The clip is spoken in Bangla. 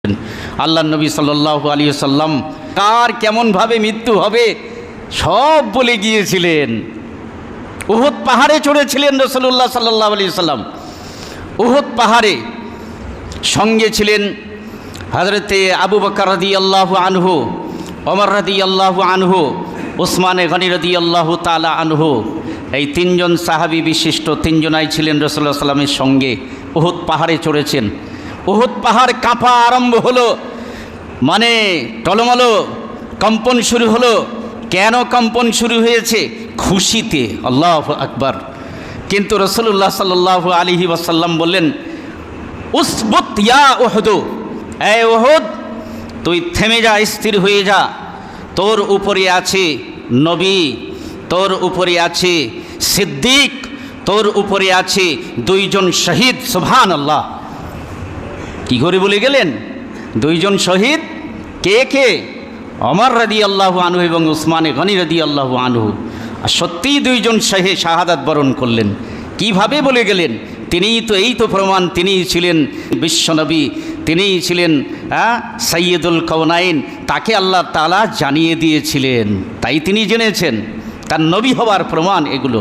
আল্লাহ নবী সাল্লাল্লাহু আলাইহি ওয়াসাল্লাম কার কেমনভাবে মৃত্যু হবে সব বলে গিয়েছিলেন। উহুদ পাহাড়ে চড়েছিলেন রাসূলুল্লাহ সাল্লাল্লাহু আলাইহি ওয়াসাল্লাম। উহুদ পাহাড়ে সঙ্গে ছিলেন হযরতে আবু বকর রাদিয়াল্লাহু আনহু, ওমর রাদিয়াল্লাহু আনহু, উসমানে গনি রাদিয়াল্লাহু তাআলা আনহু। এই তিনজন সাহাবী বিশিষ্ট তিনজনাই ছিলেন রাসূলুল্লাহ সাল্লামের সঙ্গে। উহুদ পাহাড়ে চড়েছেন। উহুদ পাহাড় কাঁপা আরম্ভ হলো, মানে টলমলো কম্পন শুরু হলো। কেন কম্পন শুরু হয়েছে? খুশিতে। আল্লাহু আকবার। কিন্তু রাসূলুল্লাহ সাল্লাল্লাহু আলাইহি ওয়াসাল্লাম বললেন, উসবুত ইয়া উহুদ, এ উহুদ তুই থেমে যা, স্থির হয়ে যা। তোর উপরে আছে নবী, তোর উপরে আছে সিদ্দিক, তোর উপরে আছে দুইজন শহীদ। সুবহানাল্লাহ। কি করে বলে গেলেন? দুইজন শহীদ কে কে? ওমর রাদিয়াল্লাহু আনহু এবং উসমানে গনি রাদিয়াল্লাহু আনহু। আর সত্যিই দুইজন শাহাদাত বরণ করলেন। কিভাবে বলে গেলেন? তিনিই তো, এই তো প্রমাণ, তিনিই ছিলেন বিশ্বনবী, তিনিই ছিলেন সাইয়্যিদুল কাওনাইন। তাকে আল্লাহ তাআলা জানিয়ে দিয়েছিলেন, তাই তিনি জেনেছেন। তার নবী হওয়ার প্রমাণ এগুলো।